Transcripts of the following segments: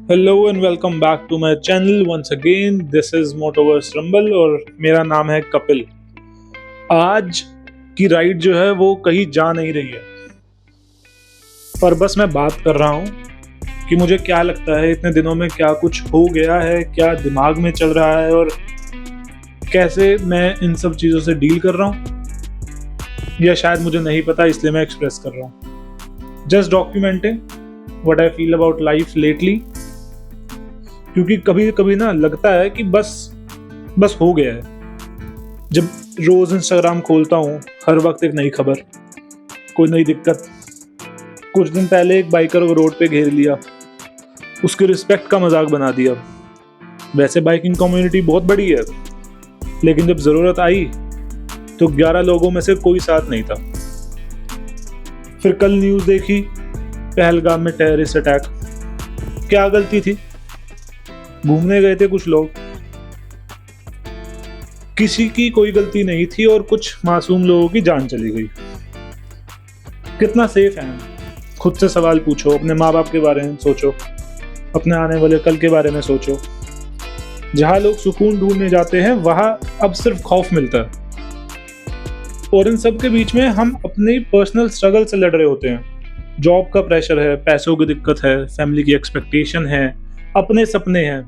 Hello and welcome back to my channel once again. This is Motoverse Rumble और मेरा नाम है कपिल। आज की राइड जो है वो कहीं जा नहीं रही है, पर बस मैं बात कर रहा हूँ कि मुझे क्या लगता है इतने दिनों में क्या कुछ हो गया है, क्या दिमाग में चल रहा है और कैसे मैं इन सब चीज़ों से डील कर रहा हूँ, या शायद मुझे नहीं पता इसलिए मैं एक्सप्रेस कर रहा हूँ। Just documenting what I feel about life lately, क्योंकि कभी कभी ना लगता है कि बस बस हो गया है। जब रोज इंस्टाग्राम खोलता हूँ, हर वक्त एक नई खबर, कोई नई दिक्कत। कुछ दिन पहले एक बाइकर को रोड पे घेर लिया, उसकी रिस्पेक्ट का मजाक बना दिया। वैसे बाइकिंग कम्युनिटी बहुत बड़ी है, लेकिन जब जरूरत आई तो 11 लोगों में से कोई साथ नहीं था। फिर कल न्यूज देखी, पहलगाम में टेररिस्ट अटैक। क्या गलती थी? घूमने गए थे कुछ लोग, किसी की कोई गलती नहीं थी और कुछ मासूम लोगों की जान चली गई। कितना सेफ है हम? खुद से सवाल पूछो, अपने माँ बाप के बारे में सोचो, अपने आने वाले कल के बारे में सोचो। जहाँ लोग सुकून ढूंढने जाते हैं वहां अब सिर्फ खौफ मिलता है, और इन सब के बीच में हम अपनी पर्सनल स्ट्रगल से लड़ रहे होते हैं। जॉब का प्रेशर है, पैसों की दिक्कत है, फैमिली की एक्सपेक्टेशन है, अपने सपने हैं।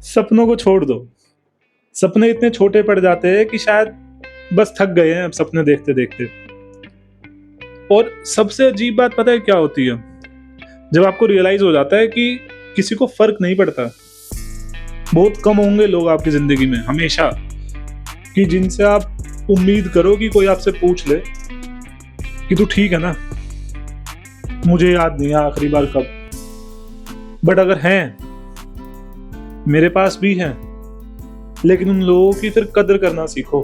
सपनों को छोड़ दो, सपने इतने छोटे पड़ जाते हैं कि शायद बस थक गए हैं अब सपने देखते देखते। और सबसे अजीब बात पता है क्या होती है? जब आपको रियलाइज हो जाता है कि किसी को फर्क नहीं पड़ता। बहुत कम होंगे लोग आपकी जिंदगी में हमेशा कि जिनसे आप उम्मीद करो कि कोई आपसे पूछ ले कि तू ठीक है ना। मुझे याद नहीं है आखिरी बार कब, बट अगर हैं, मेरे पास भी हैं। लेकिन उन लोगों की फिर कदर करना सीखो,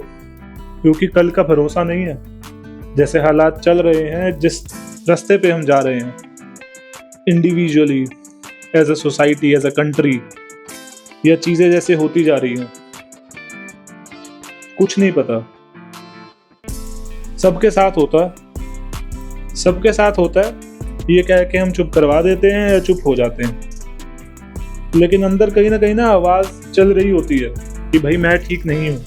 क्योंकि कल का भरोसा नहीं है। जैसे हालात चल रहे हैं, जिस रास्ते पे हम जा रहे हैं, individually, as a society, as a country, यह चीजें जैसे होती जा रही हैं, कुछ नहीं पता। सबके साथ होता है, सबके साथ होता है, ये कह के हम चुप करवा देते हैं या चुप हो जाते हैं। लेकिन अंदर कहीं ना आवाज चल रही होती है कि भाई मैं ठीक नहीं हूं।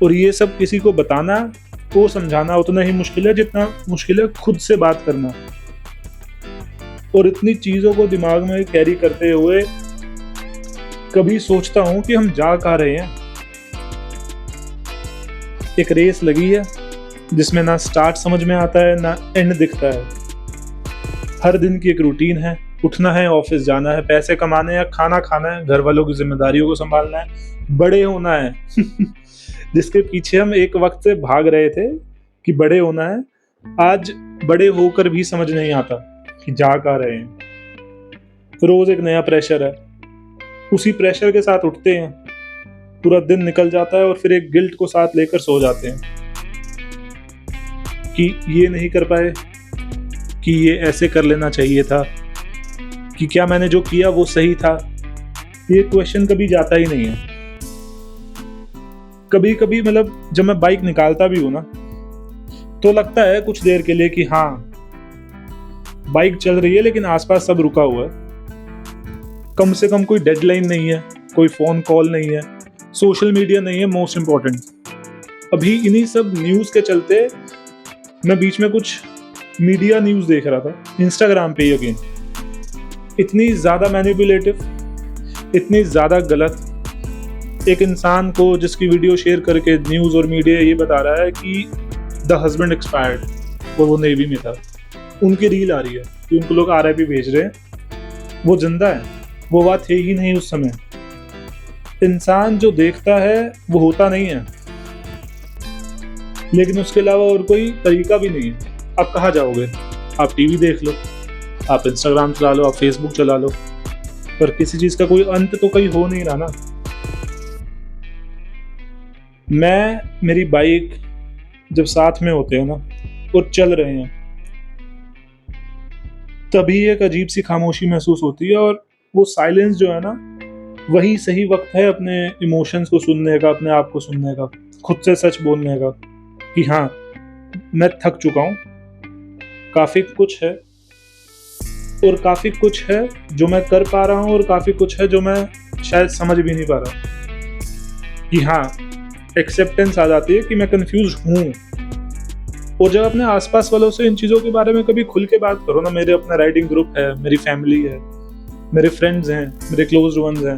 और ये सब किसी को बताना, को समझाना उतना ही मुश्किल है जितना मुश्किल है खुद से बात करना। और इतनी चीजों को दिमाग में कैरी करते हुए कभी सोचता हूं कि हम जा कहाँ रहे हैं। एक रेस लगी है जिसमें ना स्टार्ट समझ में आता है ना एंड दिखता है। हर दिन की एक रूटीन है, उठना है, ऑफिस जाना है, पैसे कमाने हैं, खाना खाना है, घर वालों की जिम्मेदारियों को संभालना है, बड़े होना है। जिसके पीछे हम एक वक्त से भाग रहे थे कि बड़े होना है, आज बड़े होकर भी समझ नहीं आता कि जा कहाँ रहे हैं। रोज एक नया प्रेशर है, उसी प्रेशर के साथ उठते हैं, पूरा दिन निकल जाता है और फिर एक गिल्ट को साथ लेकर सो जाते हैं कि ये नहीं कर पाए, कि ये ऐसे कर लेना चाहिए था, कि क्या मैंने जो किया वो सही था। ये क्वेश्चन कभी जाता ही नहीं है। कभी कभी मतलब जब मैं बाइक निकालता भी हूं ना, तो लगता है कुछ देर के लिए कि हाँ, बाइक चल रही है लेकिन आसपास सब रुका हुआ है। कम से कम कोई डेडलाइन नहीं है, कोई फोन कॉल नहीं है, सोशल मीडिया नहीं है, मोस्ट इंपॉर्टेंट। अभी इन्हीं सब न्यूज के चलते मैं बीच में कुछ मीडिया न्यूज देख रहा था इंस्टाग्राम पे। अगेन इतनी ज्यादा मैनिपुलेटिव, इतनी ज्यादा गलत। एक इंसान को जिसकी वीडियो शेयर करके न्यूज और मीडिया ये बता रहा है कि द हस्बैंड एक्सपायर्ड, और वो नेवी में था। उनकी रील आ रही है कि उनको लोग RIP भेज रहे हैं। वो जिंदा है, वो बात है ही नहीं उस समय। इंसान जो देखता है वो होता नहीं है, लेकिन उसके अलावा और कोई तरीका भी नहीं है। आप कहाँ जाओगे? आप टीवी देख लो, आप इंस्टाग्राम चला लो, आप फेसबुक चला लो, पर किसी चीज का कोई अंत तो कहीं हो नहीं रहा ना। मेरी बाइक जब साथ में होते हैं ना और चल रहे हैं, तभी एक अजीब सी खामोशी महसूस होती है। और वो साइलेंस जो है ना, वही सही वक्त है अपने इमोशंस को सुनने का, अपने आप को सुनने का, खुद से सच बोलने का कि हाँ, मैं थक चुका हूँ, काफी कुछ है, और काफ़ी कुछ है जो मैं कर पा रहा हूँ और काफ़ी कुछ है जो मैं शायद समझ भी नहीं पा रहा। कि हाँ, एक्सेप्टेंस आ जाती है कि मैं कंफ्यूज हूँ। और जब अपने आसपास वालों से इन चीज़ों के बारे में कभी खुल के बात करो ना, मेरे अपना राइटिंग ग्रुप है, मेरी फैमिली है, मेरे फ्रेंड्स हैं, मेरे क्लोज वंस हैं,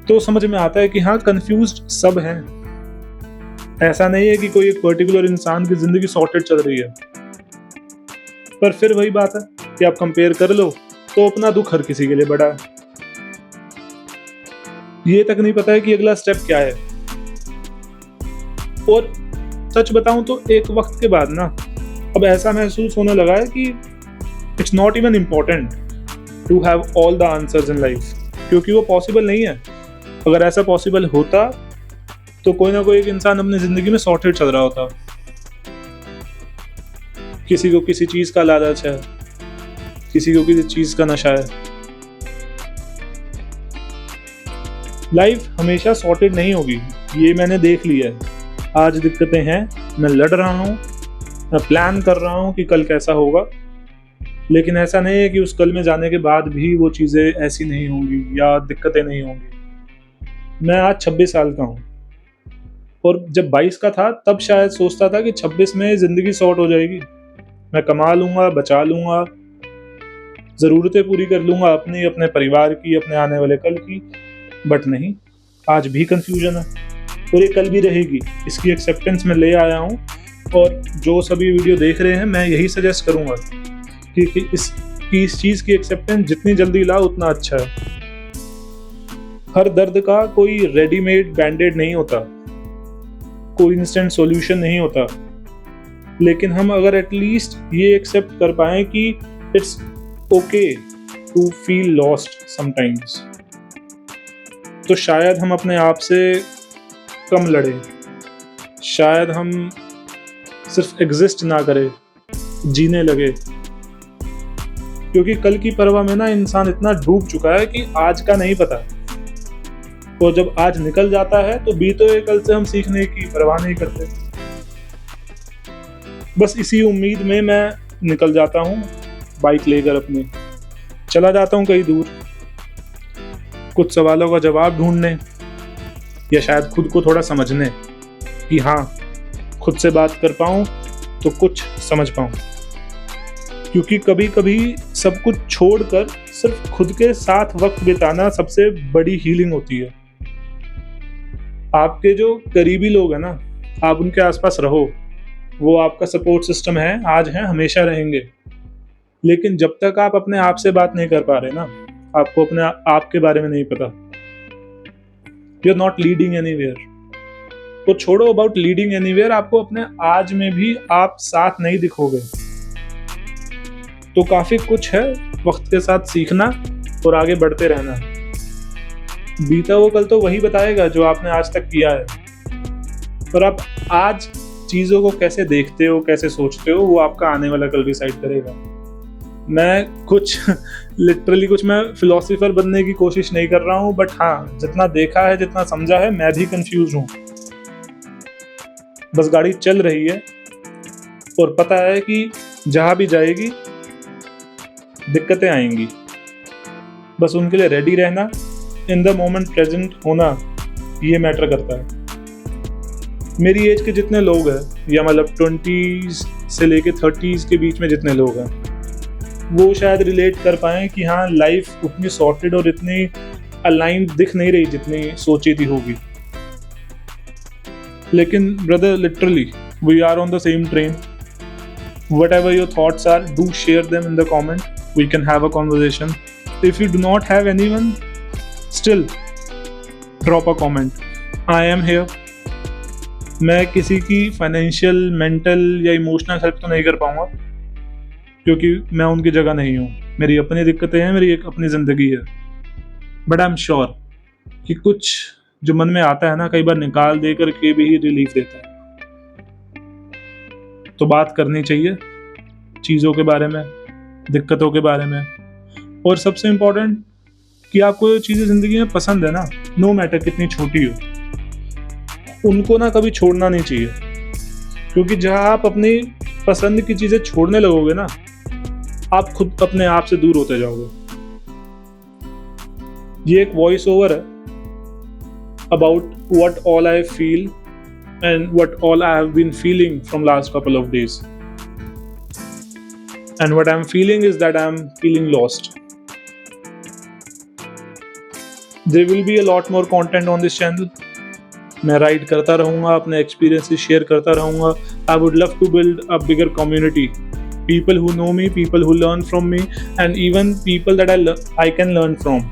तो समझ में आता है कि हाँ, कंफ्यूज्ड सब हैं। ऐसा नहीं है कि कोई एक पर्टिकुलर इंसान की जिंदगी सॉर्टेड चल रही है। पर फिर वही बात है कि आप कंपेयर कर लो तो अपना दुख हर किसी के लिए बड़ा है। ये तक नहीं पता है कि अगला स्टेप क्या है। और सच बताऊं तो एक वक्त के बाद ना अब ऐसा महसूस होने लगा है कि it's not even important to have all the answers in life, क्योंकि वो पॉसिबल नहीं है। अगर ऐसा पॉसिबल होता तो कोई ना कोई एक इंसान अपनी जिंदगी में सॉर्टेड चल रहा होता। किसी को किसी चीज का लालच है, किसी को किसी चीज का नशा है। लाइफ हमेशा सॉर्टेड नहीं होगी, ये मैंने देख लिया है। आज दिक्कतें हैं, मैं लड़ रहा हूँ, मैं प्लान कर रहा हूँ कि कल कैसा होगा, लेकिन ऐसा नहीं है कि उस कल में जाने के बाद भी वो चीज़ें ऐसी नहीं होंगी या दिक्कतें नहीं होंगी। मैं आज 26 साल का हूँ और जब 22 का था तब शायद सोचता था कि 26 में ज़िंदगी सॉर्ट हो जाएगी, मैं कमा लूँगा, बचा लूँगा, ज़रूरतें पूरी कर लूँगा अपनी, अपने परिवार की, अपने आने वाले कल की। बट नहीं, आज भी कंफ्यूजन है और ये कल भी रहेगी। इसकी एक्सेप्टेंस मैं ले आया हूँ और जो सभी वीडियो देख रहे हैं मैं यही सजेस्ट करूँगा कि इस चीज़ की एक्सेप्टेंस जितनी जल्दी लाओ उतना अच्छा है। हर दर्द का कोई रेडीमेड बैंडेड नहीं होता, कोई इंस्टेंट सॉल्यूशन नहीं होता, लेकिन हम अगर एटलीस्ट ये एक्सेप्ट कर पाएं कि it's okay to feel lost sometimes, तो शायद हम अपने आप से कम लड़े, शायद हम सिर्फ एग्जिस्ट ना करें, जीने लगे। क्योंकि कल की परवाह में ना इंसान इतना डूब चुका है कि आज का नहीं पता, और जब आज निकल जाता है तो बीते हुए कल से हम सीखने की परवाह नहीं करते। बस इसी उम्मीद में मैं निकल जाता हूँ, बाइक लेकर अपनी चला जाता हूँ कहीं दूर, कुछ सवालों का जवाब ढूंढने या शायद खुद को थोड़ा समझने कि हाँ, खुद से बात कर पाऊँ तो कुछ समझ पाऊँ। क्योंकि कभी कभी सब कुछ छोड़कर सिर्फ खुद के साथ वक्त बिताना सबसे बड़ी हीलिंग होती है। आपके जो करीबी लोग हैं ना, आप उनके आसपास रहो, वो आपका सपोर्ट सिस्टम है, आज है, हमेशा रहेंगे। लेकिन जब तक आप अपने आप से बात नहीं कर पा रहे ना, आपको अपने आप के बारे में नहीं पता, you are not leading anywhere. तो छोड़ो अबाउट लीडिंग एनीवेयर, आपको अपने आज में भी आप साथ नहीं दिखोगे। तो काफी कुछ है वक्त के साथ सीखना और आगे बढ़ते रहना। बीता हुआ कल तो वही बताएगा जो आपने आज तक किया है, पर आप आज चीजों को कैसे देखते हो, कैसे सोचते हो, वो आपका आने वाला कल डिसाइड करेगा। मैं कुछ लिटरली कुछ मैं फिलोसोफर बनने की कोशिश नहीं कर रहा हूँ, बट हाँ, जितना देखा है, जितना समझा है, मैं भी कंफ्यूज हूँ। बस गाड़ी चल रही है और पता है कि जहाँ भी जाएगी दिक्कतें आएंगी, बस उनके लिए रेडी रहना, इन द मोमेंट प्रेजेंट होना, ये मैटर करता है। मेरी एज के जितने लोग हैं, या मतलब 20s से लेके 30s के बीच में जितने लोग हैं, वो शायद रिलेट कर पाएं कि हाँ, लाइफ उतनी सॉर्टेड और इतनी अलाइंड दिख नहीं रही जितनी सोची थी होगी। लेकिन brother, literally we are on the same train. Whatever your thoughts are, do share them in the comment. We can have a conversation. If you do not have anyone, still drop a comment. I am here. मैं किसी की financial, mental या emotional help तो नहीं कर पाऊंगा, क्योंकि मैं उनकी जगह नहीं हूँ। मेरी अपनी दिक्कतें हैं, मेरी एक अपनी ज़िंदगी है। बट आई एम श्योर कि कुछ जो मन में आता है ना, कई बार निकाल दे करके भी रिलीफ देता है। तो बात करनी चाहिए चीज़ों के बारे में, दिक्कतों के बारे में, और सबसे इम्पोर्टेंट कि आपको जो चीज़ें ज़िंदगी में पसंद है ना, नो मैटर कितनी छोटी हो, उनको ना कभी छोड़ना नहीं चाहिए। क्योंकि जहाँ आप अपनी पसंद की चीज़ें छोड़ने लगोगे ना, आप खुद अपने आप से दूर होते जाओगे। ये एक वॉइस ओवर है about what all I feel and what all I have been feeling from last couple of days. And what I'm feeling is that I'm feeling lost. There will be a lot more content on this channel. मैं ride करता रहूँगा, अपने experiences share करता रहूँगा। I would love to build a bigger community. People who know me, people who learn from me, and even people that I can learn from.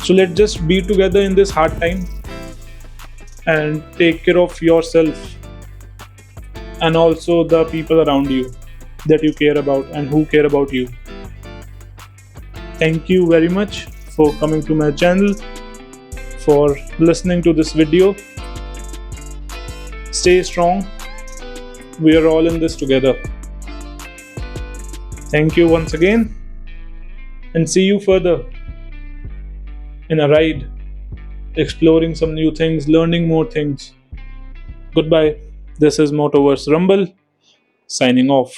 So let's just be together in this hard time and take care of yourself and also the people around you that you care about and who care about you. Thank you very much for coming to my channel, for listening to this video. Stay strong. We are all in this together. Thank you once again, and see you further in a ride, exploring some new things, learning more things. Goodbye. This is Motoverse Rumble, signing off.